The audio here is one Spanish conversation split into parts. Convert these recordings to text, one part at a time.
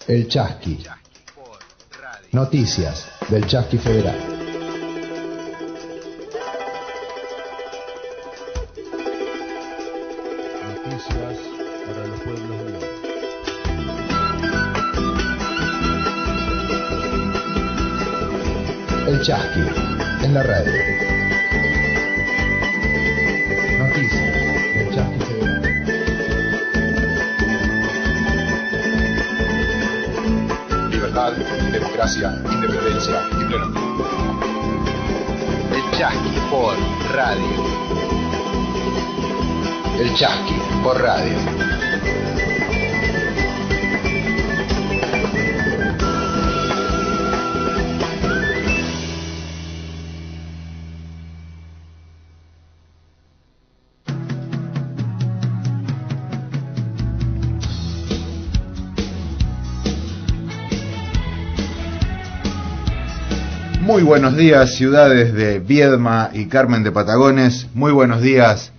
El Chasqui. Noticias del Chasqui Federal. Noticias para los pueblos de hoy. El Chasqui en la radio. Noticias del Chasqui Federal. Libertad, democracia, independencia y plenitud. El Chasqui por radio. El Chasqui por radio. Muy buenos días, ciudades de Viedma y Carmen de Patagones. Muy buenos días,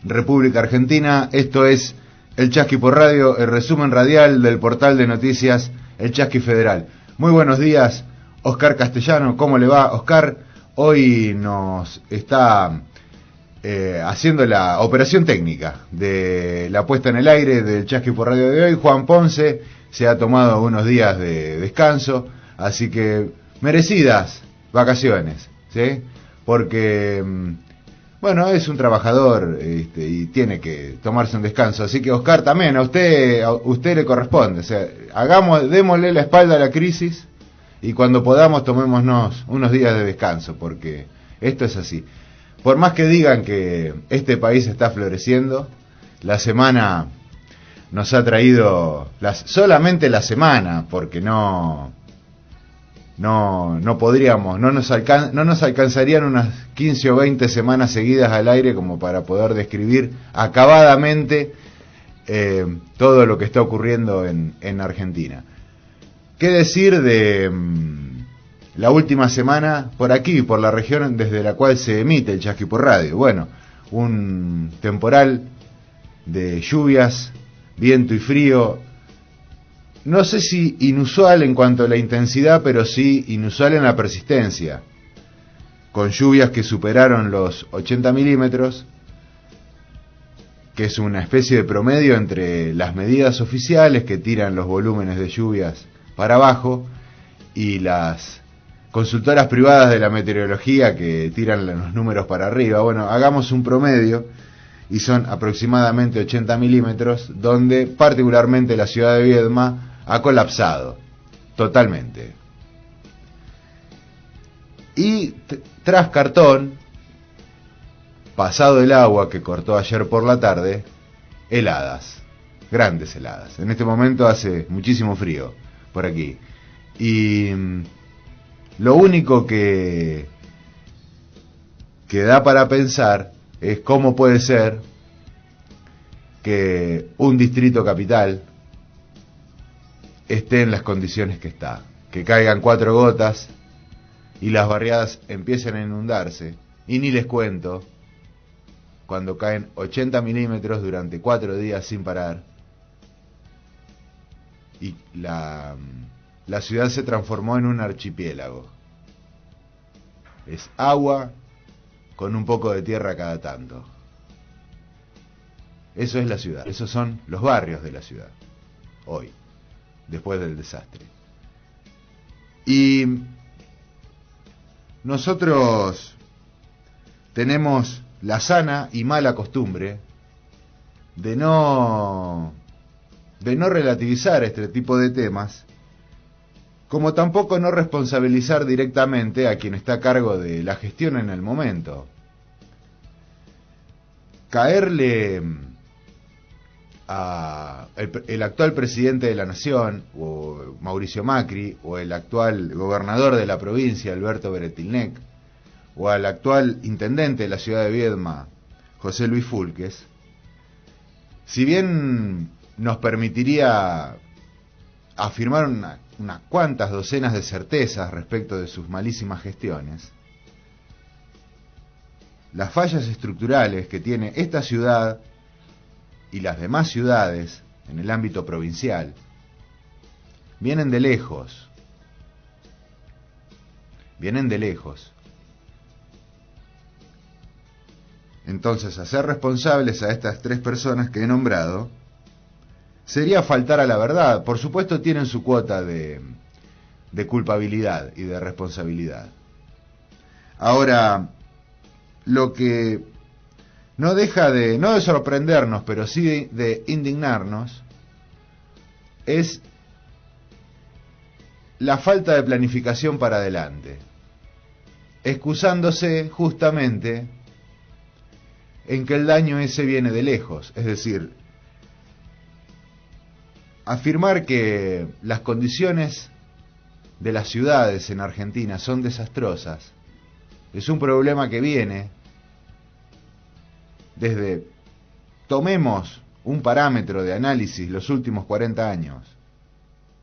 República Argentina. Esto es El Chasqui por radio, el resumen radial del portal de noticias El Chasqui Federal. Muy buenos días, Oscar Castellano. ¿Cómo le va, Oscar? Hoy nos está haciendo la operación técnica de la puesta en el aire del Chasqui por radio de hoy. Juan Ponce se ha tomado unos días de descanso, así que merecidas vacaciones, ¿sí? Porque, bueno, es un trabajador y tiene que tomarse un descanso. Así que, Oscar, también a usted le corresponde. O sea, démosle la espalda a la crisis y cuando podamos tomémonos unos días de descanso, porque esto es así. Por más que digan que este país está floreciendo, la semana nos ha traído, solamente la semana, porque no podríamos, no nos alcanzarían unas 15 o 20 semanas seguidas al aire como para poder describir acabadamente todo lo que está ocurriendo en Argentina. ¿Qué decir de la última semana por aquí, por la región desde la cual se emite el Chasqui por radio? Bueno, un temporal de lluvias, viento y frío. No sé si inusual en cuanto a la intensidad, pero sí inusual en la persistencia, con lluvias que superaron los 80 milímetros, que es una especie de promedio entre las medidas oficiales que tiran los volúmenes de lluvias para abajo y las consultoras privadas de la meteorología que tiran los números para arriba. Bueno, hagamos un promedio y son aproximadamente 80 milímetros, donde particularmente la ciudad de Viedma ha colapsado totalmente. Y tras cartón, pasado el agua que cortó ayer por la tarde, heladas, grandes heladas. En este momento hace muchísimo frío por aquí. Y lo único que da para pensar es cómo puede ser que un distrito capital esté en las condiciones que está, que caigan 4 gotas y las barriadas empiecen a inundarse, y ni les cuento cuando caen 80 milímetros durante 4 días sin parar y la ciudad se transformó en un archipiélago. Es agua con un poco de tierra cada tanto. Eso es la ciudad, esos son los barrios de la ciudad hoy, después del desastre. Y nosotros tenemos la sana y mala costumbre de no relativizar este tipo de temas, como tampoco no responsabilizar directamente a quien está a cargo de la gestión en el momento. Caerle a el actual presidente de la nación, o Mauricio Macri, o el actual gobernador de la provincia, Alberto Beretilnec, o al actual intendente de la ciudad de Viedma, José Luis Fulques, si bien nos permitiría afirmar unas cuantas docenas de certezas respecto de sus malísimas gestiones, las fallas estructurales que tiene esta ciudad y las demás ciudades en el ámbito provincial vienen de lejos. Vienen de lejos. Entonces, hacer responsables a estas 3 personas que he nombrado sería faltar a la verdad. Por supuesto tienen su cuota de culpabilidad y de responsabilidad. Ahora, lo que no deja de, no de sorprendernos, pero sí de indignarnos, es la falta de planificación para adelante, excusándose justamente en que el daño ese viene de lejos. Es decir, afirmar que las condiciones de las ciudades en Argentina son desastrosas es un problema que viene desde, tomemos un parámetro de análisis, los últimos 40 años,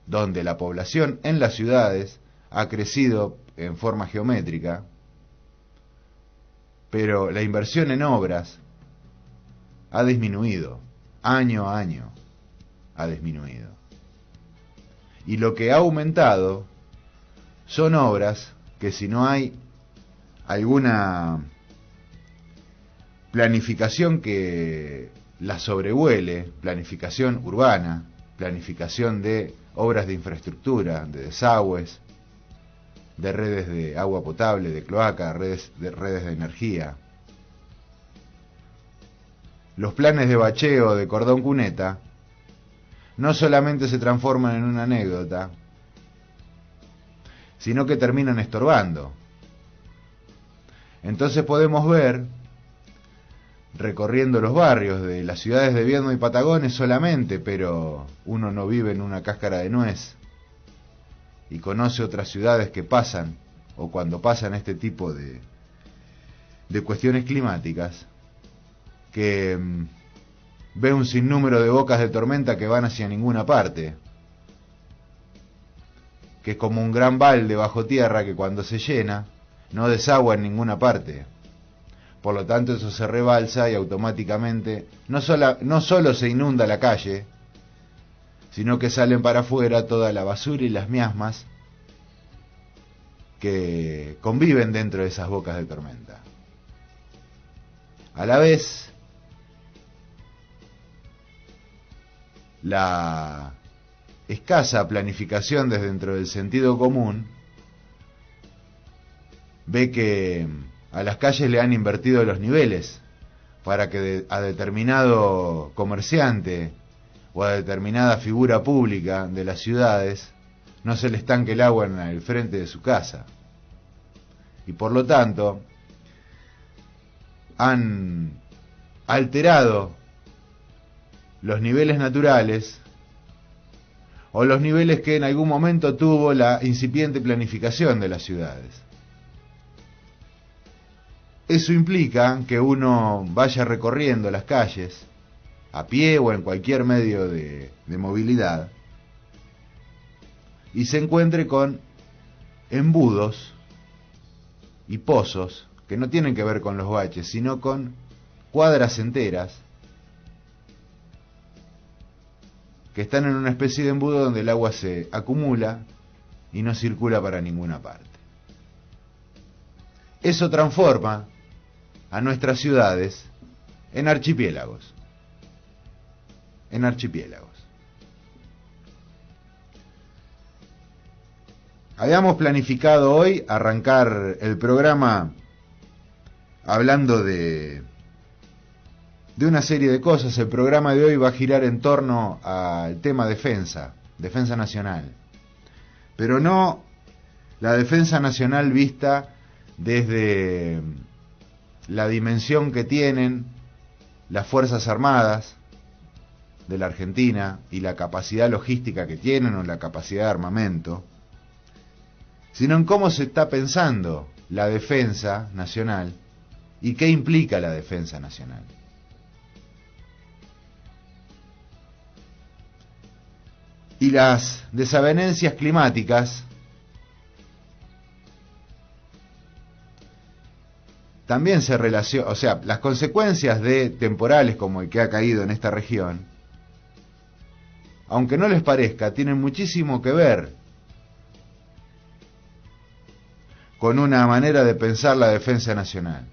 donde la población en las ciudades ha crecido en forma geométrica, pero la inversión en obras ha disminuido, año a año ha disminuido. Y lo que ha aumentado son obras que, si no hay alguna planificación que la sobrevuele, planificación urbana, planificación de obras de infraestructura, de desagües, de redes de agua potable, de cloaca, redes de energía. Los planes de bacheo de cordón cuneta no solamente se transforman en una anécdota, sino que terminan estorbando. Entonces podemos ver, recorriendo los barrios de las ciudades de Viedma y Patagones solamente, pero uno no vive en una cáscara de nuez y conoce otras ciudades que pasan, o cuando pasan este tipo de cuestiones climáticas, que ve un sinnúmero de bocas de tormenta que van hacia ninguna parte, que es como un gran balde bajo tierra que cuando se llena no desagua en ninguna parte. Por lo tanto, eso se rebalsa y automáticamente no solo se inunda la calle, sino que salen para afuera toda la basura y las miasmas que conviven dentro de esas bocas de tormenta. A la vez, la escasa planificación desde dentro del sentido común ve que a las calles le han invertido los niveles para que a determinado comerciante o a determinada figura pública de las ciudades no se le estanque el agua en el frente de su casa. Y por lo tanto han alterado los niveles naturales o los niveles que en algún momento tuvo la incipiente planificación de las ciudades. Eso implica que uno vaya recorriendo las calles, a pie o en cualquier medio de movilidad, y se encuentre con embudos y pozos que no tienen que ver con los baches, sino con cuadras enteras que están en una especie de embudo donde el agua se acumula y no circula para ninguna parte. Eso transforma a nuestras ciudades en archipiélagos. En archipiélagos. Habíamos planificado hoy arrancar el programa hablando de una serie de cosas. El programa de hoy va a girar en torno al tema defensa nacional. Pero no la defensa nacional vista desde la dimensión que tienen las Fuerzas Armadas de la Argentina y la capacidad logística que tienen o la capacidad de armamento, sino en cómo se está pensando la defensa nacional y qué implica la defensa nacional. Y las desavenencias climáticas también se relacionan, o sea, las consecuencias de temporales como el que ha caído en esta región aunque no les parezca, tienen muchísimo que ver con una manera de pensar la defensa nacional.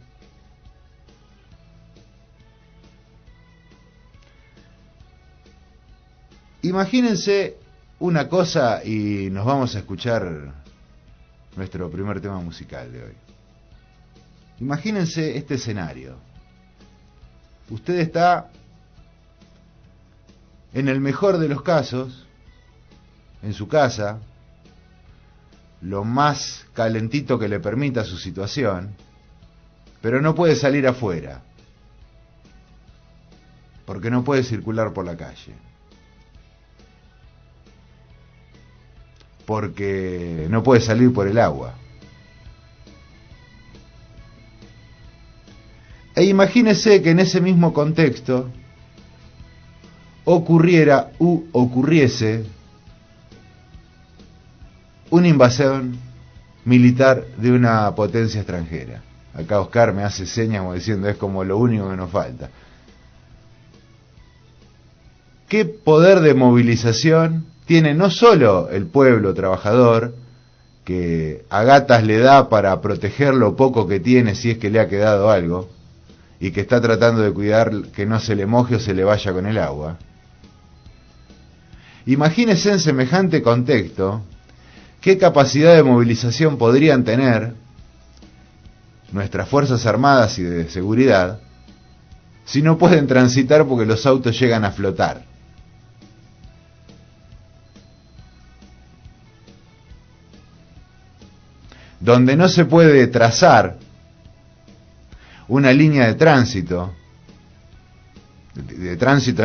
Imagínense una cosa y nos vamos a escuchar nuestro primer tema musical de hoy. Imagínense este escenario. Usted está, en el mejor de los casos, en su casa, lo más calentito que le permita su situación, pero no puede salir afuera, porque no puede circular por la calle, porque no puede salir por el agua. E imagínese que en ese mismo contexto ocurriera u ocurriese una invasión militar de una potencia extranjera. Acá Oscar me hace señas como diciendo es como lo único que nos falta. ¿Qué poder de movilización tiene no solo el pueblo trabajador, que a gatas le da para proteger lo poco que tiene si es que le ha quedado algo, y que está tratando de cuidar que no se le moje o se le vaya con el agua? Imagínese en semejante contexto qué capacidad de movilización podrían tener nuestras Fuerzas Armadas y de seguridad si no pueden transitar porque los autos llegan a flotar. Donde no se puede trazar una línea de tránsito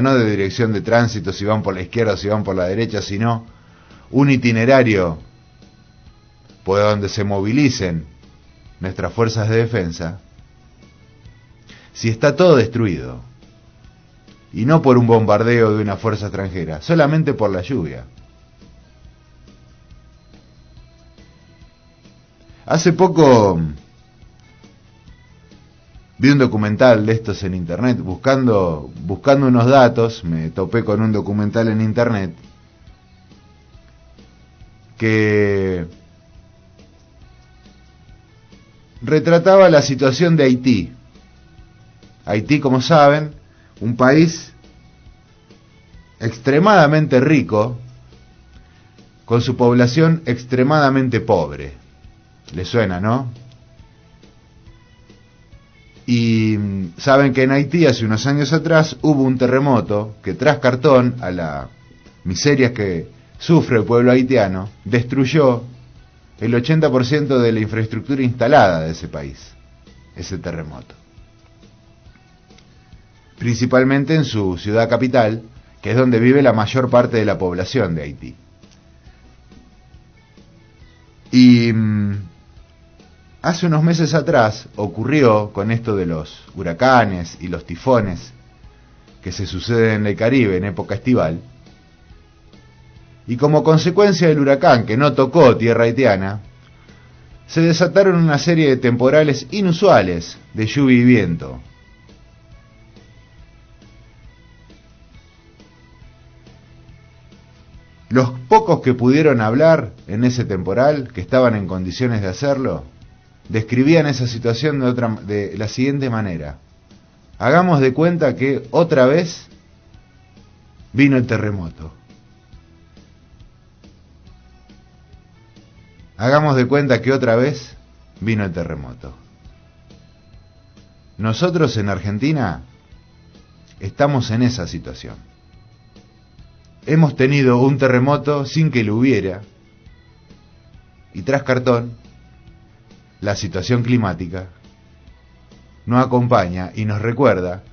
no de dirección de tránsito, si van por la izquierda o si van por la derecha, sino un itinerario por donde se movilicen nuestras fuerzas de defensa, si está todo destruido, y no por un bombardeo de una fuerza extranjera, solamente por la lluvia. Hace poco vi un documental de estos en internet, buscando unos datos, me topé con un documental en internet que retrataba la situación de Haití. Haití, como saben, un país extremadamente rico, con su población extremadamente pobre. ¿Le suena, no? Y saben que en Haití hace unos años atrás hubo un terremoto que, tras cartón a la miseria que sufre el pueblo haitiano, destruyó el 80% de la infraestructura instalada de ese país, ese terremoto. Principalmente en su ciudad capital, que es donde vive la mayor parte de la población de Haití. Y hace unos meses atrás ocurrió con esto de los huracanes y los tifones que se suceden en el Caribe en época estival, y como consecuencia del huracán que no tocó tierra haitiana, se desataron una serie de temporales inusuales de lluvia y viento. Los pocos que pudieron hablar en ese temporal, que estaban en condiciones de hacerlo, describían esa situación de la siguiente manera: hagamos de cuenta que otra vez vino el terremoto. Hagamos de cuenta que otra vez vino el terremoto. Nosotros en Argentina estamos en esa situación. Hemos tenido un terremoto sin que lo hubiera, y tras cartón, la situación climática nos acompaña y nos recuerda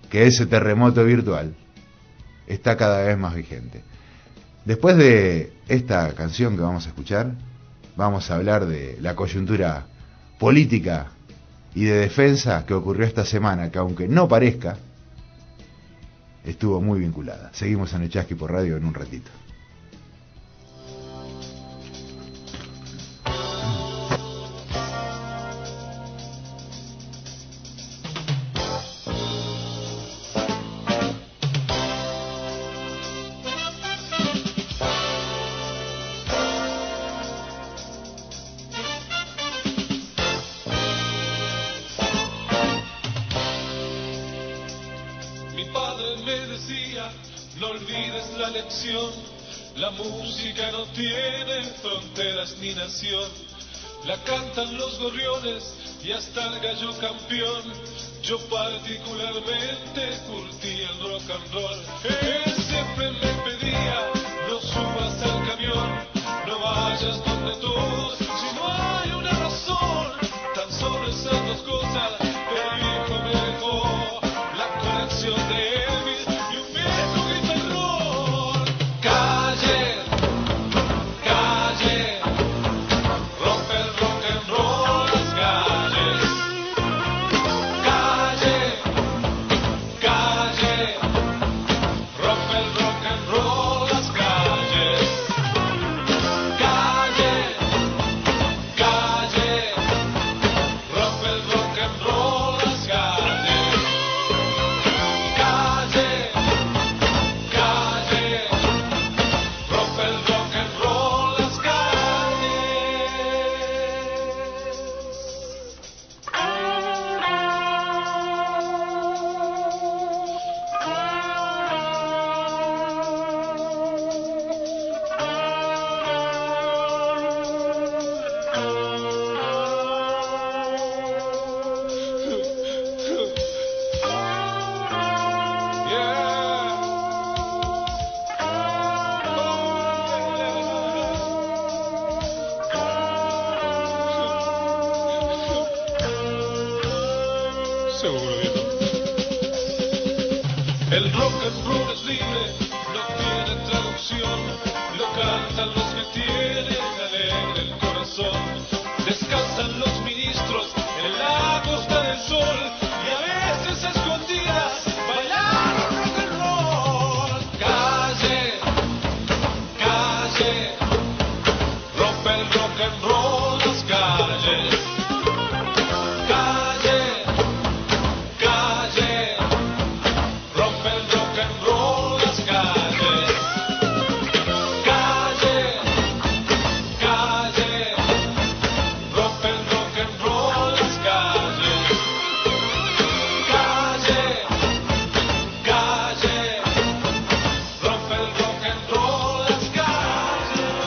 que ese terremoto virtual está cada vez más vigente. Después de esta canción que vamos a escuchar, vamos a hablar de la coyuntura política y de defensa que ocurrió esta semana, que aunque no parezca, estuvo muy vinculada. Seguimos en el Chasqui por Radio en un ratito. No olvides la lección, la música no tiene fronteras ni nación. La cantan los gorriones y hasta el gallo campeón. Yo particularmente curtí el rock and roll. Él siempre me pedía, no subas al camión, no vayas donde todos, si no hay una razón. Tan solo esas dos cosas, pero el viejo me dejó la colección de Elvis y un viejo guitarrón. Calle, calle, rompe el rock and roll las calles. Calle, calle, rompe el rock and roll las calles. Calle, calle, rompe el rock and roll las calles. Calle, calle, rompe el rock and roll las calles. Seguro que no. El rock and roll es libre, no tiene traducción. Lo cantan los que tienen alegre el corazón. Descansan los ministros en la costa del sol y a veces a escondidas bailaron rock and roll. Calle, calle, rompe el rock and roll las calles. Calle, calle, rompe el rock and roll las calles. Calle, calle, rompe el rock and roll las calles. Calle, calle, rompe el rock and roll las calles.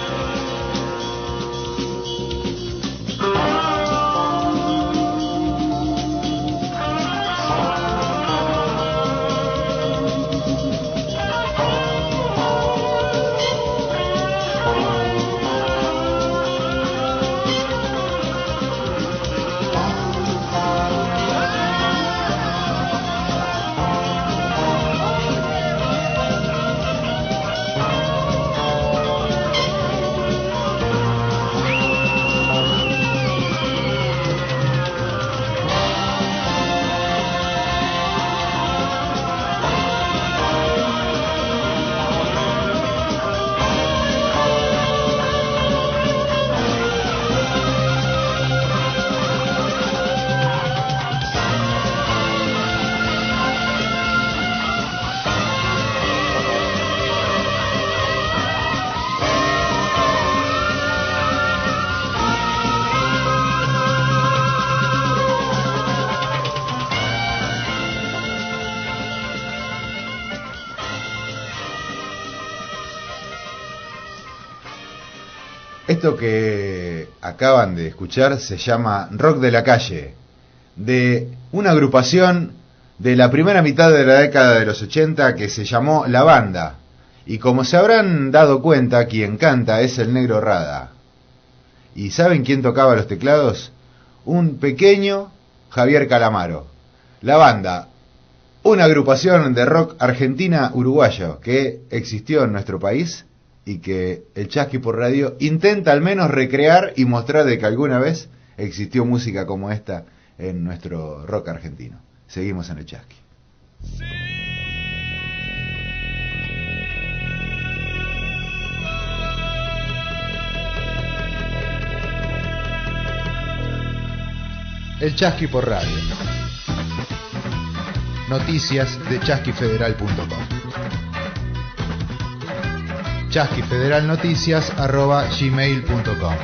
Esto que acaban de escuchar se llama Rock de la Calle, de una agrupación de la primera mitad de la década de los 80 que se llamó La Banda. Y como se habrán dado cuenta, quien canta es el Negro Rada. ¿Y saben quién tocaba los teclados? Un pequeño Javier Calamaro. La Banda, una agrupación de rock argentina-uruguayo que existió en nuestro país y que el Chasqui por Radio intenta al menos recrear y mostrar de que alguna vez existió música como esta en nuestro rock argentino. Seguimos en el Chasqui. El Chasqui por Radio. Noticias de chasquifederal.com. chasquifederalnoticias@gmail.com.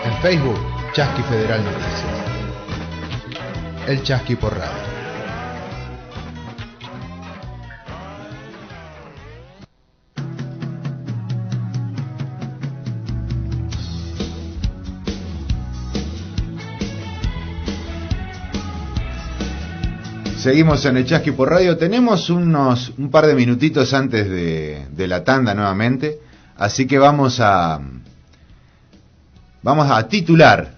En Facebook, Chasqui Federal Noticias. El Chasqui por Radio. Seguimos en el Chasqui por Radio. Tenemos un par de minutitos antes de la tanda nuevamente, así que vamos a titular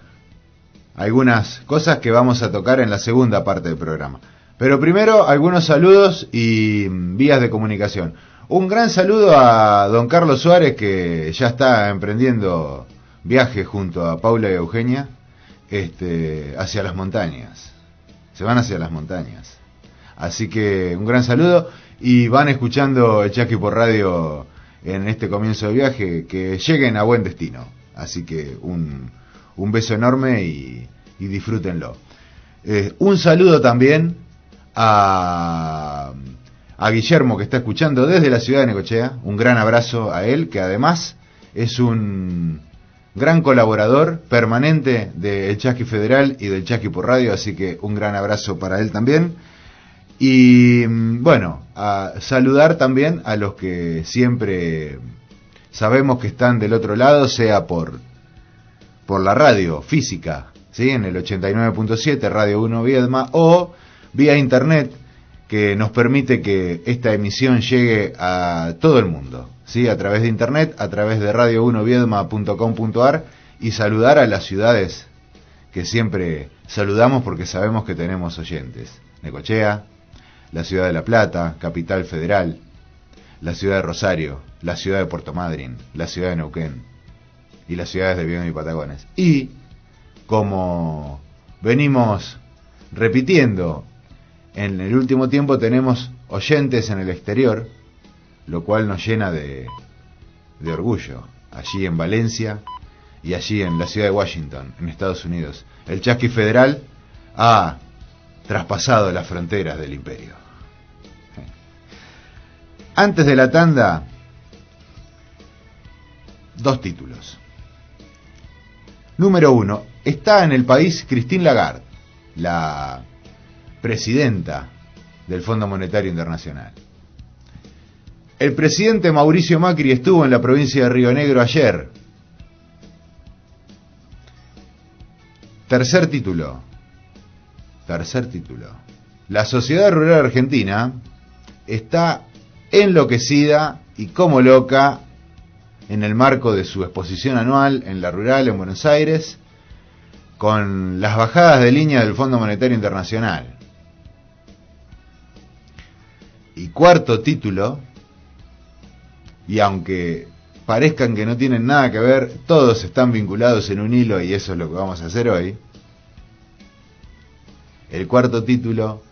algunas cosas que vamos a tocar en la segunda parte del programa. Pero primero, algunos saludos y vías de comunicación. Un gran saludo a don Carlos Suárez, que ya está emprendiendo viaje junto a Paula y Eugenia hacia las montañas. Se van hacia las montañas. Así que un gran saludo, y van escuchando el Chasqui por Radio en este comienzo de viaje, que lleguen a buen destino. Así que un beso enorme y disfrútenlo. Un saludo también a Guillermo, que está escuchando desde la ciudad de Necochea. Un gran abrazo a él, que además es un gran colaborador permanente del Chasqui Federal y del Chasqui por Radio, así que un gran abrazo para él también. Y bueno, a saludar también a los que siempre sabemos que están del otro lado, sea por la radio física, ¿sí? En el 89.7 Radio 1 Viedma, o vía internet, que nos permite que esta emisión llegue a todo el mundo, ¿sí? A través de internet, a través de radio1viedma.com.ar, y saludar a las ciudades que siempre saludamos porque sabemos que tenemos oyentes. Necochea, la ciudad de La Plata, Capital Federal, la ciudad de Rosario, la ciudad de Puerto Madryn, la ciudad de Neuquén y las ciudades de Viedma y Patagones. Y como venimos repitiendo, en el último tiempo tenemos oyentes en el exterior, lo cual nos llena de orgullo. Allí en Valencia y allí en la ciudad de Washington, en Estados Unidos, el Chasqui Federal ha traspasado las fronteras del imperio. Antes de la tanda, dos títulos. Número 1. Está en el país Christine Lagarde, la presidenta del Fondo Monetario Internacional. El presidente Mauricio Macri estuvo en la provincia de Río Negro ayer. Tercer título. La sociedad rural argentina está enloquecida y como loca en el marco de su exposición anual en La Rural en Buenos Aires, con las bajadas de línea del Fondo Monetario Internacional. Y cuarto título, y aunque parezcan que no tienen nada que ver, todos están vinculados en un hilo, y eso es lo que vamos a hacer hoy. El cuarto título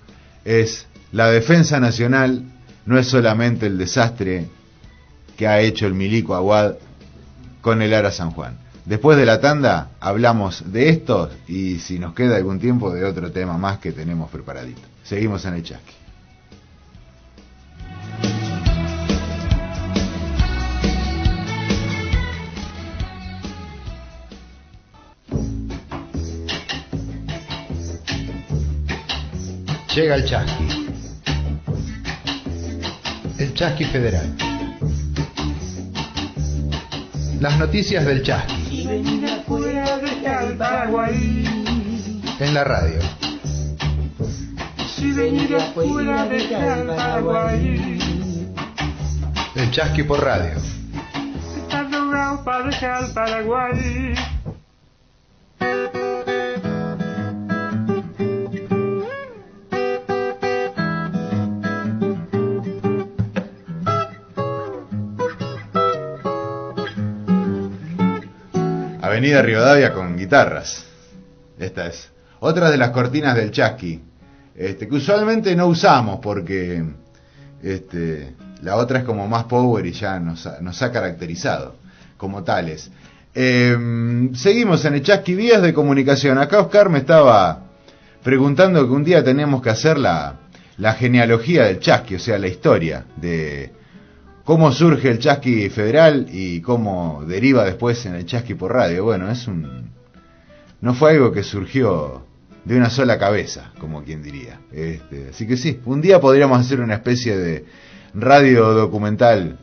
es: la defensa nacional no es solamente el desastre que ha hecho el milico Aguad con el Ara San Juan. Después de la tanda hablamos de esto, y si nos queda algún tiempo, de otro tema más que tenemos preparadito. Seguimos en el Chasqui. Llega el Chasqui. El Chasqui Federal. Las noticias del Chasqui. En la radio. El Chasqui por Radio. Avenida Rivadavia con guitarras. Esta es otra de las cortinas del Chasqui, que usualmente no usamos porque la otra es como más power y ya nos ha caracterizado como tales. Seguimos en el Chasqui, vías de comunicación. Acá Oscar me estaba preguntando que un día tenemos que hacer la genealogía del Chasqui, o sea, la historia de cómo surge el Chasqui Federal y cómo deriva después en el Chasqui por Radio. Bueno, no fue algo que surgió de una sola cabeza, como quien diría. Así que sí, un día podríamos hacer una especie de radio documental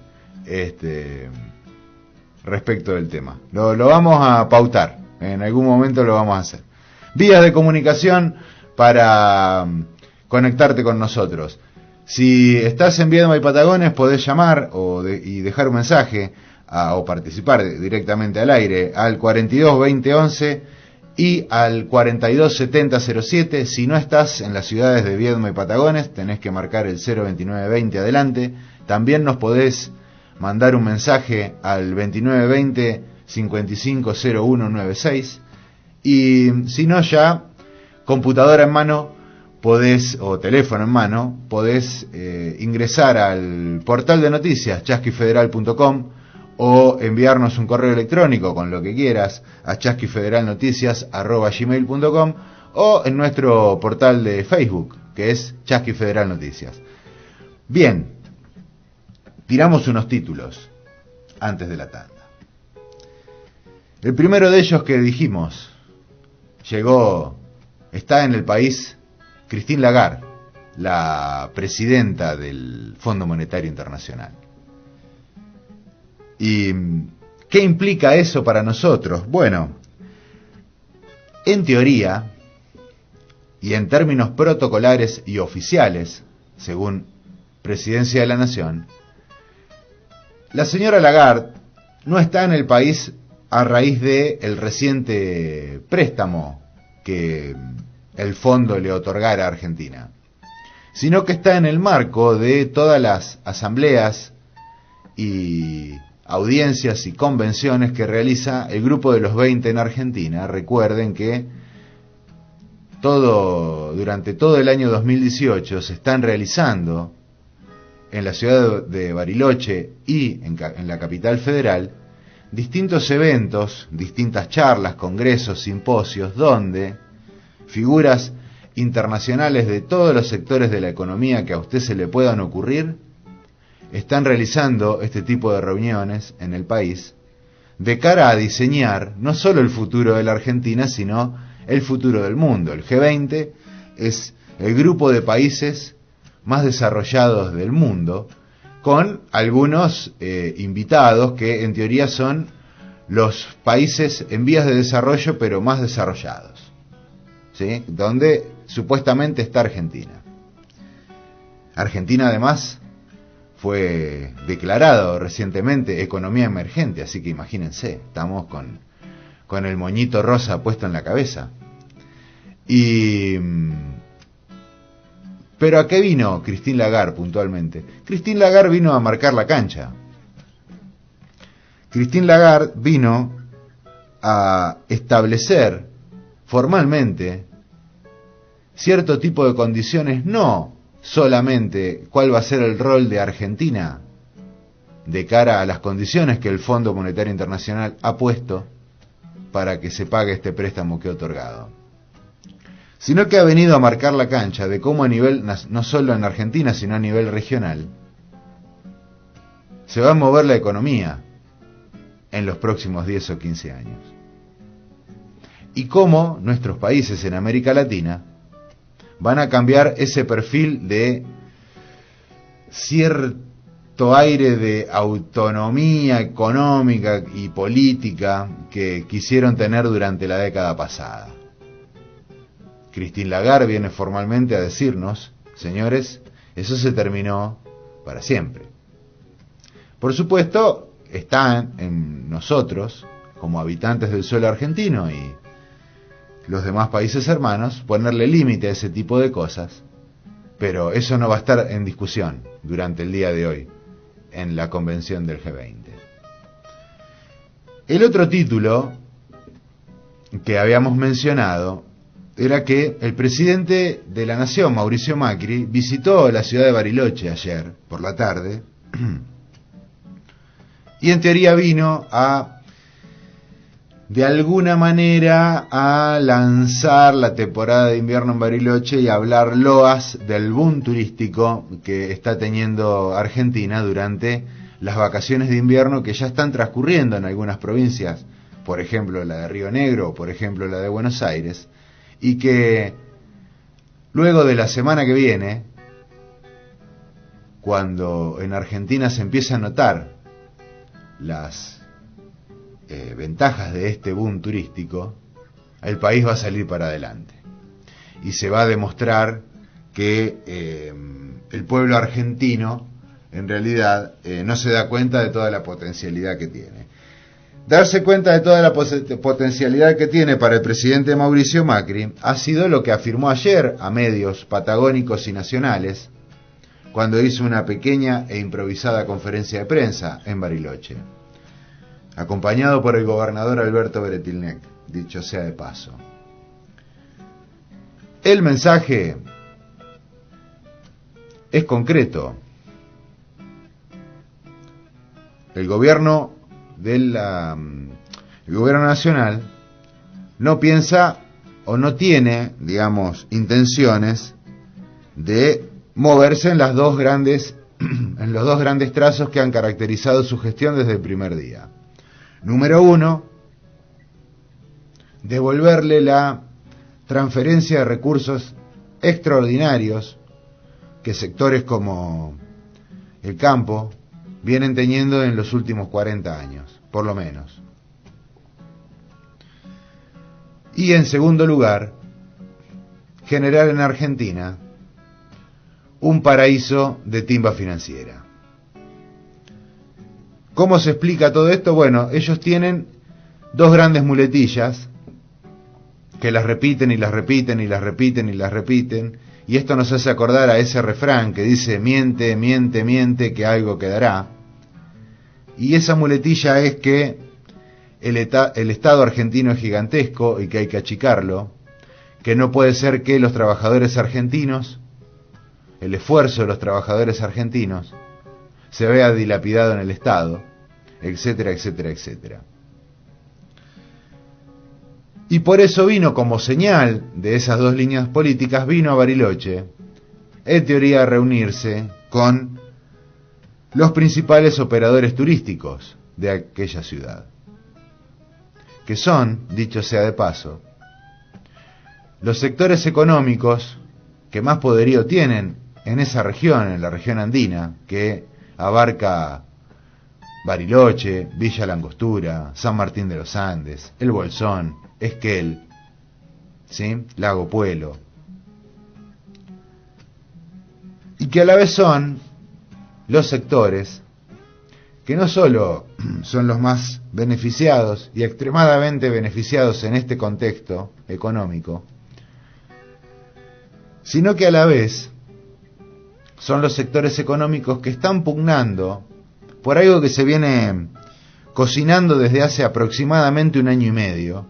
respecto del tema. Lo vamos a pautar, en algún momento lo vamos a hacer. Vías de comunicación con conectarte con nosotros. Si estás en Viedma y Patagones, podés llamar y dejar un mensaje o participar directamente al aire al 42 20 11 y al 42 70 07. Si no estás en las ciudades de Viedma y Patagones, tenés que marcar el 029 20 adelante. También nos podés mandar un mensaje al 29 20 55 01 96. Y si no, ya computadora en mano podés, o teléfono en mano, podés ingresar al portal de noticias chasquifederal.com o enviarnos un correo electrónico con lo que quieras a chasquifederalnoticias@gmail.com o en nuestro portal de Facebook, que es Chasqui Federal Noticias. Bien, tiramos unos títulos antes de la tanda. El primero de ellos que dijimos, está en el país Christine Lagarde, la presidenta del Fondo Monetario Internacional. ¿Y qué implica eso para nosotros? Bueno, en teoría, y en términos protocolares y oficiales, según Presidencia de la Nación, la señora Lagarde no está en el país a raíz del reciente préstamo que el fondo le otorgara a Argentina, sino que está en el marco de todas las asambleas y audiencias y convenciones que realiza el Grupo de los 20 en Argentina. Recuerden que durante todo el año 2018 se están realizando en la ciudad de Bariloche y en la capital federal distintos eventos, distintas charlas, congresos, simposios, donde figuras internacionales de todos los sectores de la economía que a usted se le puedan ocurrir están realizando este tipo de reuniones en el país de cara a diseñar no solo el futuro de la Argentina, sino el futuro del mundo. El G20 es el grupo de países más desarrollados del mundo, con algunos invitados que en teoría son los países en vías de desarrollo pero más desarrollados, ¿sí? Donde supuestamente está Argentina. Argentina además fue declarado recientemente economía emergente, así que imagínense, estamos con el moñito rosa puesto en la cabeza. Pero ¿a qué vino Christine Lagarde puntualmente? Christine Lagarde vino a marcar la cancha. Christine Lagarde vino a establecer formalmente cierto tipo de condiciones, no solamente cuál va a ser el rol de Argentina de cara a las condiciones que el Fondo Monetario Internacional ha puesto para que se pague este préstamo que ha otorgado, sino que ha venido a marcar la cancha de cómo a nivel, no solo en Argentina, sino a nivel regional, se va a mover la economía en los próximos 10 o 15 años. Y cómo nuestros países en América Latina van a cambiar ese perfil de cierto aire de autonomía económica y política que quisieron tener durante la década pasada. Christine Lagarde viene formalmente a decirnos, señores, eso se terminó para siempre. Por supuesto, está en nosotros, como habitantes del suelo argentino y los demás países hermanos, ponerle límite a ese tipo de cosas, pero eso no va a estar en discusión durante el día de hoy en la convención del G20. El otro título que habíamos mencionado era que el presidente de la Nación, Mauricio Macri, visitó la ciudad de Bariloche ayer por la tarde y en teoría vino de alguna manera a lanzar la temporada de invierno en Bariloche y a hablar loas del boom turístico que está teniendo Argentina durante las vacaciones de invierno que ya están transcurriendo en algunas provincias, por ejemplo la de Río Negro, por ejemplo la de Buenos Aires, y que luego de la semana que viene, cuando en Argentina se empieza a notar las ventajas de este boom turístico, el país va a salir para adelante y se va a demostrar que el pueblo argentino en realidad no se da cuenta de toda la potencialidad que tiene. Darse cuenta de toda la potencialidad que tiene para el presidente Mauricio Macri ha sido lo que afirmó ayer a medios patagónicos y nacionales cuando hizo una pequeña e improvisada conferencia de prensa en Bariloche, acompañado por el gobernador Alberto Bretilnec, dicho sea de paso. El mensaje es concreto. El gobierno nacional no piensa o no tiene, digamos, intenciones de moverse en los dos grandes trazos que han caracterizado su gestión desde el primer día. Número uno, devolverle la transferencia de recursos extraordinarios que sectores como el campo vienen teniendo en los últimos 40 años, por lo menos. Y en segundo lugar, generar en Argentina un paraíso de timba financiera. ¿Cómo se explica todo esto? Bueno, ellos tienen dos grandes muletillas que las repiten y las repiten y las repiten y las repiten, y esto nos hace acordar a ese refrán que dice miente, miente, miente, que algo quedará. Y esa muletilla es que el Estado argentino es gigantesco y que hay que achicarlo, que no puede ser que los trabajadores argentinos, el esfuerzo de los trabajadores argentinos, se vea dilapidado en el Estado, etcétera, etcétera, etcétera. Y por eso vino como señal de esas dos líneas políticas, vino a Bariloche, en teoría a reunirse con los principales operadores turísticos de aquella ciudad, que son, dicho sea de paso, los sectores económicos que más poderío tienen en esa región, en la región andina, que abarca Bariloche, Villa La Angostura, San Martín de los Andes, El Bolsón, Esquel, ¿sí? Lago Puelo, y que a la vez son los sectores que no solo son los más beneficiados y extremadamente beneficiados en este contexto económico, sino que a la vez son los sectores económicos que están pugnando por algo que se viene cocinando desde hace aproximadamente 1 año y medio,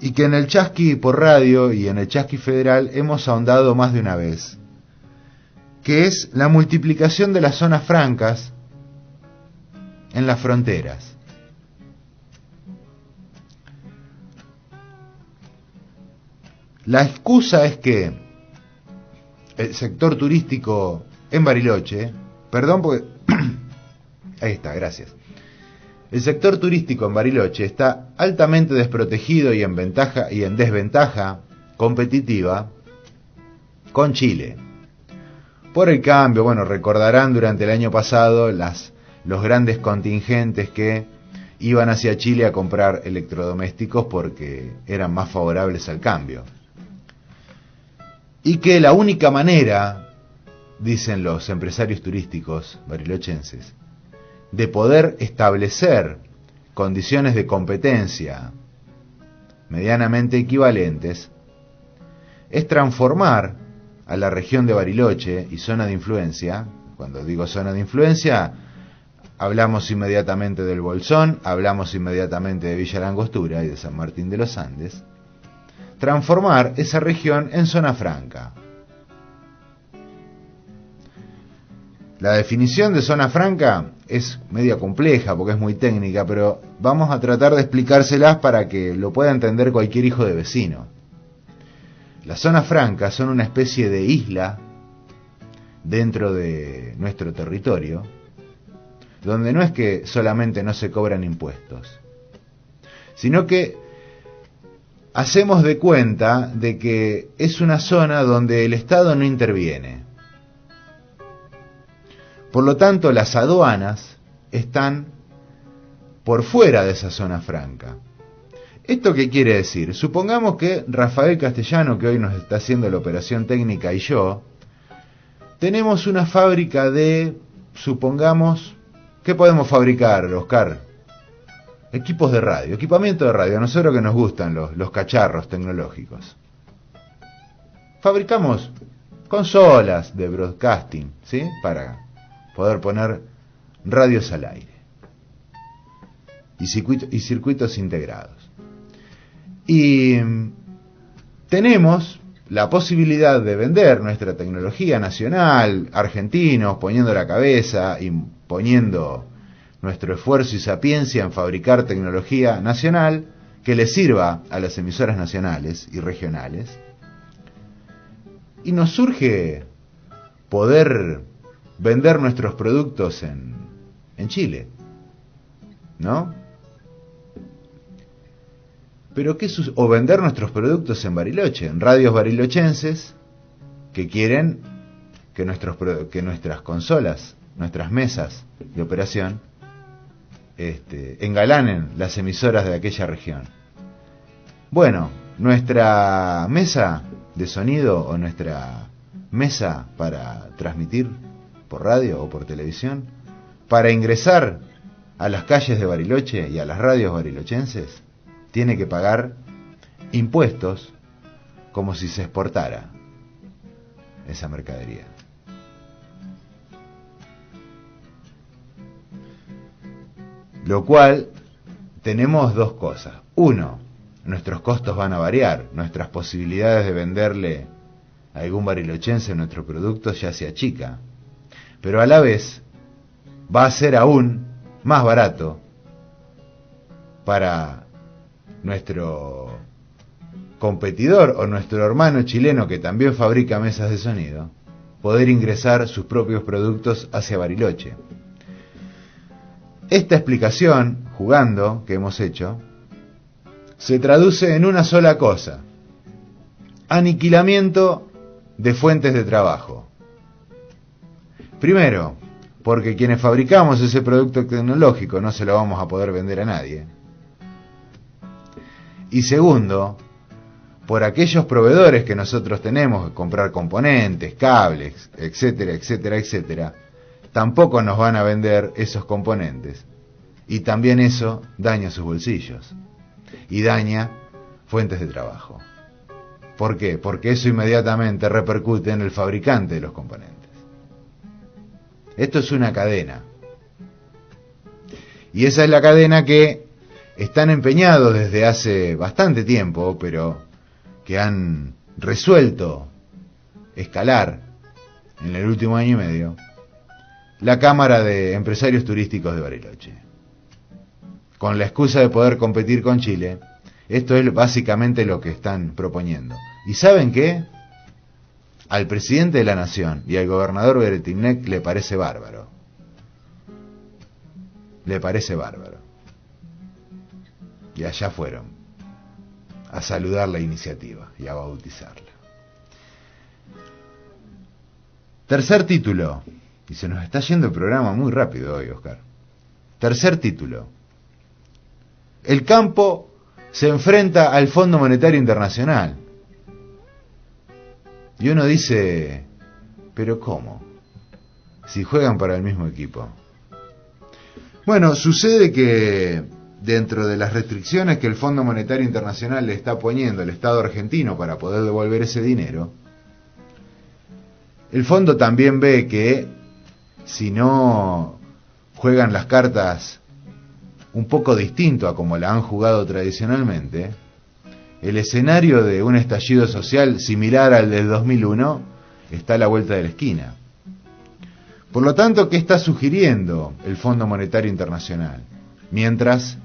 y que en el Chasqui por radio y en el Chasqui Federal hemos ahondado más de una vez, que es la multiplicación de las zonas francas en las fronteras. La excusa es que el sector turístico en Bariloche, perdón porque ahí está, gracias. El sector turístico en Bariloche está altamente desprotegido y en desventaja competitiva con Chile. Por el cambio, bueno, recordarán durante el año pasado los grandes contingentes que iban hacia Chile a comprar electrodomésticos porque eran más favorables al cambio. Y que la única manera, dicen los empresarios turísticos barilochenses, de poder establecer condiciones de competencia medianamente equivalentes es transformar a la región de Bariloche y zona de influencia. Cuando digo zona de influencia, hablamos inmediatamente del Bolsón, hablamos inmediatamente de Villa La Angostura y de San Martín de los Andes, transformar esa región en zona franca. La definición de zona franca es media compleja porque es muy técnica, pero vamos a tratar de explicárselas para que lo pueda entender cualquier hijo de vecino. Las zonas francas son una especie de isla dentro de nuestro territorio, donde no es que solamente no se cobran impuestos, sino que hacemos de cuenta de que es una zona donde el Estado no interviene. Por lo tanto, las aduanas están por fuera de esa zona franca. ¿Esto qué quiere decir? Supongamos que Rafael Castellano, que hoy nos está haciendo la operación técnica, y yo, tenemos una fábrica de, supongamos, ¿qué podemos fabricar, Oscar? Equipos de radio, equipamiento de radio. A nosotros que nos gustan los cacharros tecnológicos. Fabricamos consolas de broadcasting, ¿sí? Para poder poner radios al aire. Y circuitos integrados. Y tenemos la posibilidad de vender nuestra tecnología nacional, argentinos, poniendo la cabeza y poniendo nuestro esfuerzo y sapiencia en fabricar tecnología nacional que le sirva a las emisoras nacionales y regionales. Y nos surge poder vender nuestros productos en Chile, ¿no? Pero o vender nuestros productos en Bariloche, en radios barilochenses que quieren que nuestras consolas, nuestras mesas de operación, engalanen las emisoras de aquella región. Bueno, nuestra mesa de sonido o nuestra mesa para transmitir por radio o por televisión, para ingresar a las calles de Bariloche y a las radios barilochenses, tiene que pagar impuestos como si se exportara esa mercadería. Lo cual, tenemos dos cosas. Uno, nuestros costos van a variar, nuestras posibilidades de venderle a algún barilochense nuestro producto ya se achica, pero a la vez va a ser aún más barato para nuestro competidor o nuestro hermano chileno que también fabrica mesas de sonido poder ingresar sus propios productos hacia Bariloche. Esta explicación, jugando, que hemos hecho, se traduce en una sola cosa: aniquilamiento de fuentes de trabajo. Primero, porque quienes fabricamos ese producto tecnológico no se lo vamos a poder vender a nadie. Y segundo, por aquellos proveedores que nosotros tenemos que comprar componentes, cables, etcétera, etcétera, etcétera, tampoco nos van a vender esos componentes. Y también eso daña sus bolsillos. Y daña fuentes de trabajo. ¿Por qué? Porque eso inmediatamente repercute en el fabricante de los componentes. Esto es una cadena. Y esa es la cadena que están empeñados desde hace bastante tiempo, pero que han resuelto escalar en el último año y medio, la Cámara de Empresarios Turísticos de Bariloche. Con la excusa de poder competir con Chile, esto es básicamente lo que están proponiendo. ¿Y saben qué? Al presidente de la Nación y al gobernador Beretilnec le parece bárbaro. Le parece bárbaro. Y allá fueron a saludar la iniciativa y a bautizarla. Tercer título. Y se nos está yendo el programa muy rápido hoy, Oscar. Tercer título. El campo se enfrenta al Fondo Monetario Internacional. Y uno dice, ¿pero cómo? Si juegan para el mismo equipo. Bueno, sucede que dentro de las restricciones que el Fondo Monetario Internacional le está poniendo al Estado argentino para poder devolver ese dinero, el fondo también ve que si no juegan las cartas un poco distinto a como la han jugado tradicionalmente, el escenario de un estallido social similar al del 2001 está a la vuelta de la esquina. Por lo tanto, ¿qué está sugiriendo el Fondo Monetario Internacional? Mientras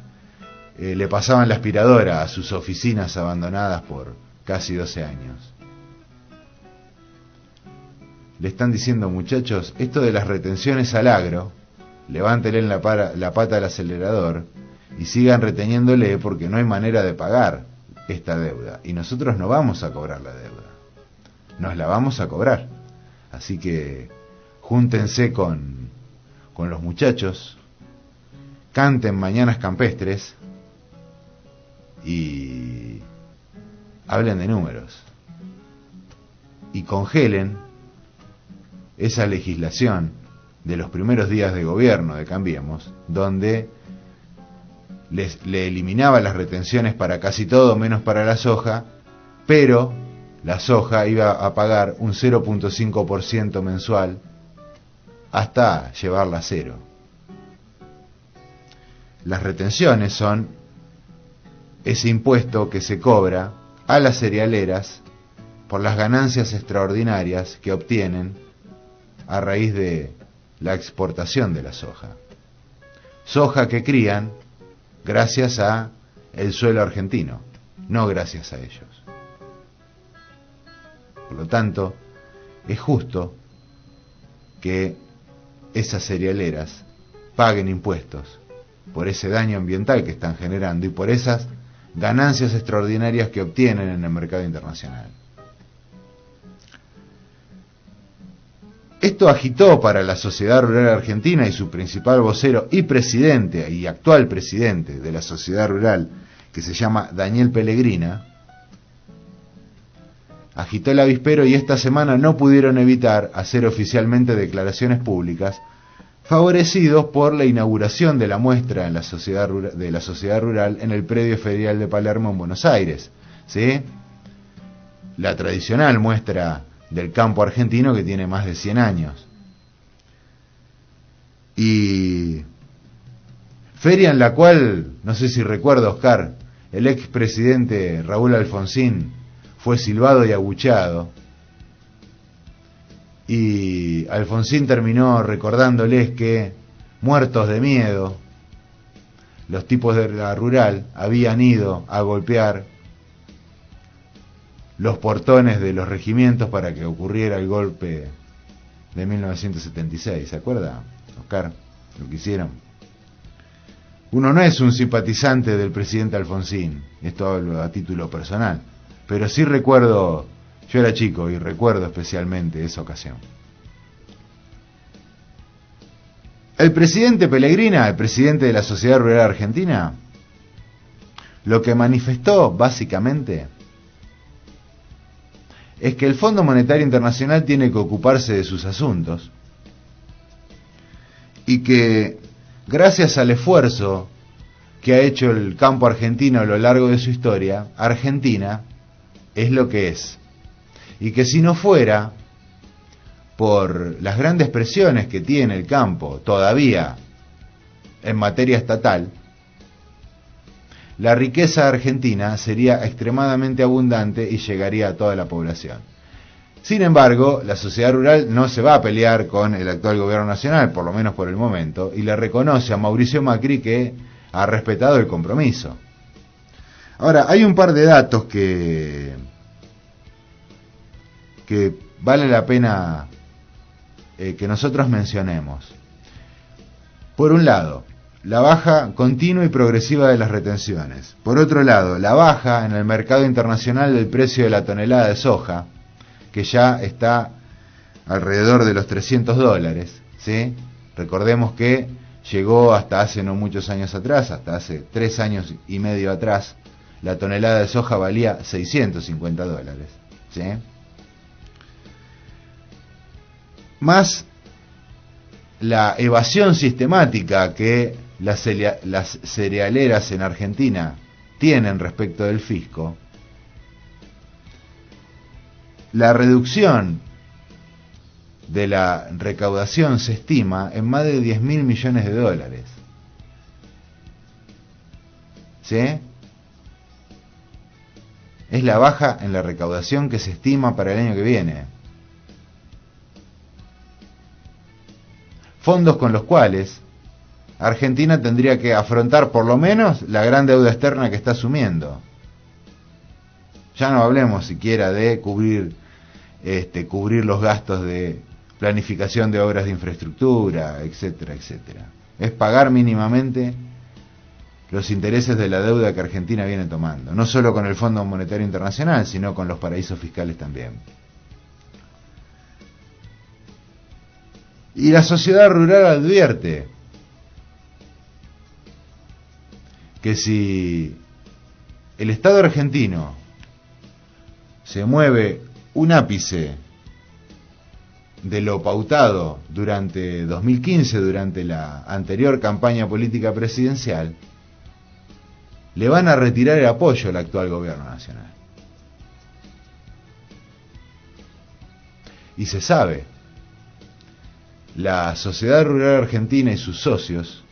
le pasaban la aspiradora a sus oficinas abandonadas por casi 12 años. Le están diciendo, muchachos, esto de las retenciones al agro, levántenle la pata al acelerador y sigan reteniéndole porque no hay manera de pagar esta deuda. Y nosotros no vamos a cobrar la deuda. Nos la vamos a cobrar. Así que júntense con los muchachos, canten mañanas campestres y hablen de números y congelen esa legislación de los primeros días de gobierno de Cambiemos, donde le eliminaba las retenciones para casi todo menos para la soja, pero la soja iba a pagar un 0.5% mensual hasta llevarla a cero. Las retenciones son ese impuesto que se cobra a las cerealeras por las ganancias extraordinarias que obtienen a raíz de la exportación de la soja. Soja que crían gracias a el suelo argentino, no gracias a ellos. Por lo tanto, es justo que esas cerealeras paguen impuestos por ese daño ambiental que están generando y por esas ganancias extraordinarias que obtienen en el mercado internacional. Esto agitó para la Sociedad Rural Argentina y su principal vocero y presidente y actual presidente de la Sociedad Rural, que se llama Daniel Pellegrina, agitó el avispero y esta semana no pudieron evitar hacer oficialmente declaraciones públicas, favorecidos por la inauguración de la muestra en la Sociedad Rural en el predio ferial de Palermo en Buenos Aires, ¿sí? La tradicional muestra del campo argentino que tiene más de 100 años. Y feria en la cual, no sé si recuerda Oscar, el expresidente Raúl Alfonsín fue silbado y abucheado, y Alfonsín terminó recordándoles que, muertos de miedo, los tipos de la rural habían ido a golpear los portones de los regimientos para que ocurriera el golpe de 1976. ¿Se acuerda, Oscar, lo que hicieron? Uno no es un simpatizante del presidente Alfonsín, esto hablo a título personal, pero sí recuerdo, yo era chico y recuerdo especialmente esa ocasión. El presidente Pellegrina, el presidente de la Sociedad Rural Argentina, lo que manifestó básicamente es que el Fondo Monetario Internacional tiene que ocuparse de sus asuntos y que gracias al esfuerzo que ha hecho el campo argentino a lo largo de su historia, Argentina es lo que es, y que si no fuera por las grandes presiones que tiene el campo todavía en materia estatal, la riqueza argentina sería extremadamente abundante y llegaría a toda la población. Sin embargo, la sociedad rural no se va a pelear con el actual gobierno nacional, por lo menos por el momento, y le reconoce a Mauricio Macri que ha respetado el compromiso. Ahora, hay un par de datos que vale la pena que nosotros mencionemos. Por un lado, la baja continua y progresiva de las retenciones. Por otro lado, la baja en el mercado internacional del precio de la tonelada de soja, que ya está alrededor de los $300, ¿sí? Recordemos que llegó hasta hace no muchos años atrás, hasta hace 3 años y medio atrás, la tonelada de soja valía $650, ¿sí? Más la evasión sistemática que las cerealeras en Argentina tienen respecto del fisco, la reducción de la recaudación se estima en más de $10.000 millones. ¿Sí? Es la baja en la recaudación que se estima para el año que viene. Fondos con los cuales Argentina tendría que afrontar por lo menos la gran deuda externa que está asumiendo. Ya no hablemos siquiera de cubrir los gastos de planificación de obras de infraestructura, etcétera, etcétera. Es pagar mínimamente los intereses de la deuda que Argentina viene tomando, no solo con el Fondo Monetario Internacional, sino con los paraísos fiscales también. Y la sociedad rural advierte que si el Estado argentino se mueve un ápice de lo pautado durante 2015, durante la anterior campaña política presidencial, le van a retirar el apoyo al actual gobierno nacional. Y se sabe, la Sociedad Rural Argentina y sus socios,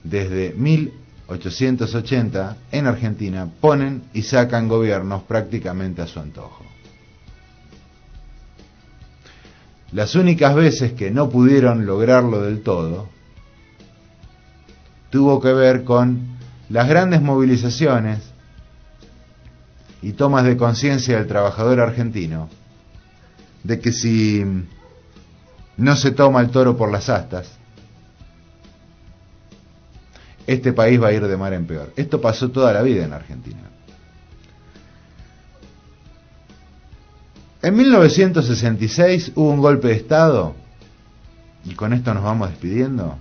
desde 1880 en Argentina, ponen y sacan gobiernos prácticamente a su antojo. Las únicas veces que no pudieron lograrlo del todo tuvo que ver con las grandes movilizaciones y tomas de conciencia del trabajador argentino de que si no se toma el toro por las astas, este país va a ir de mal en peor. Esto pasó toda la vida en Argentina. En 1966 hubo un golpe de Estado, y con esto nos vamos despidiendo.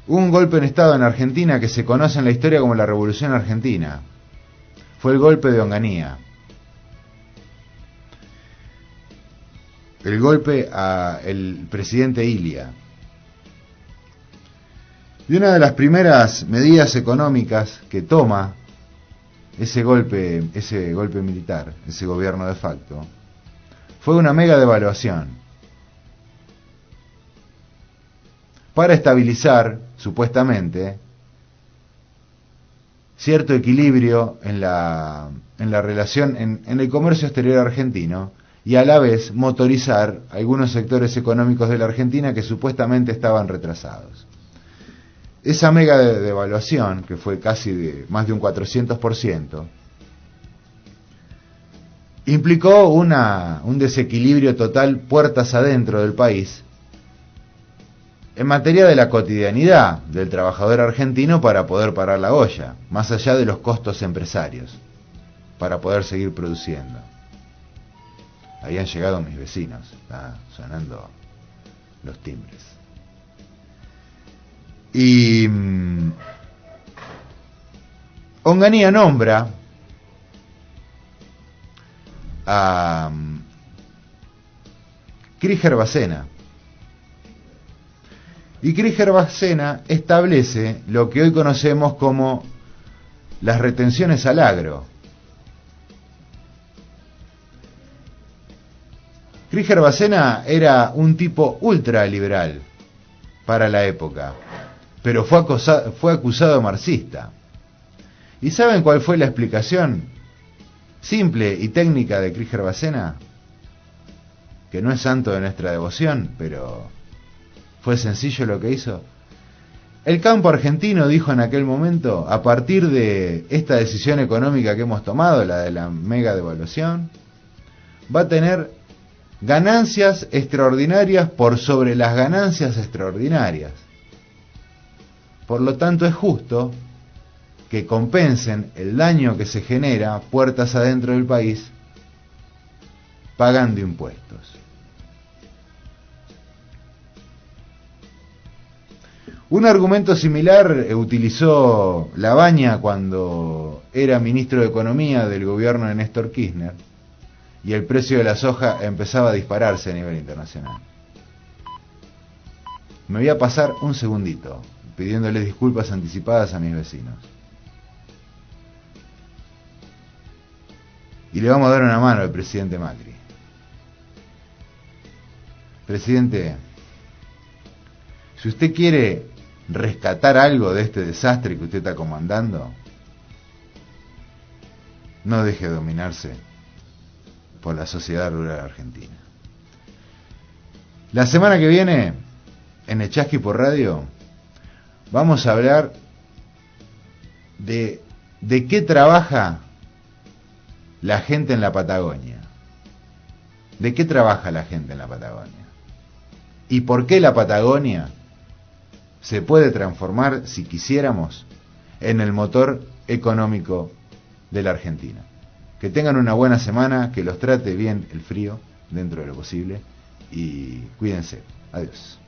Hubo un golpe de Estado en Argentina que se conoce en la historia como la Revolución Argentina. Fue el golpe de Onganía. El golpe al presidente Ilia. Y una de las primeras medidas económicas que toma ese golpe militar, ese gobierno de facto, fue una mega devaluación para estabilizar, supuestamente, cierto equilibrio en la relación, en el comercio exterior argentino, y a la vez motorizar algunos sectores económicos de la Argentina que supuestamente estaban retrasados. Esa mega devaluación, que fue casi de más de un 400%, implicó un desequilibrio total puertas adentro del país en materia de la cotidianidad del trabajador argentino para poder parar la olla, más allá de los costos empresarios, para poder seguir produciendo. Ahí han llegado mis vecinos, está sonando los timbres. Y Onganía nombra a Krieger-Bacena. Y Krieger-Bacena establece lo que hoy conocemos como las retenciones al agro. Krieger-Bacena era un tipo ultraliberal para la época, pero fue acusado de marxista. ¿Y saben cuál fue la explicación simple y técnica de Krieger-Bacena? Que no es santo de nuestra devoción, pero fue sencillo lo que hizo. El campo argentino, dijo en aquel momento, a partir de esta decisión económica que hemos tomado, la de la mega devaluación, va a tener ganancias extraordinarias por sobre las ganancias extraordinarias. Por lo tanto, es justo que compensen el daño que se genera puertas adentro del país pagando impuestos. Un argumento similar utilizó Labaña cuando era ministro de Economía del gobierno de Néstor Kirchner y el precio de la soja empezaba a dispararse a nivel internacional. Me voy a pasar un segundito pidiéndoles disculpas anticipadas a mis vecinos. Y le vamos a dar una mano al presidente Macri. Presidente, si usted quiere rescatar algo de este desastre que usted está comandando, no deje de dominarse por la Sociedad Rural Argentina. La semana que viene, en el Chasqui por Radio, vamos a hablar de qué trabaja la gente en la Patagonia. ¿De qué trabaja la gente en la Patagonia? ¿Y por qué la Patagonia se puede transformar, si quisiéramos, en el motor económico de la Argentina? Que tengan una buena semana, que los trate bien el frío, dentro de lo posible, y cuídense. Adiós.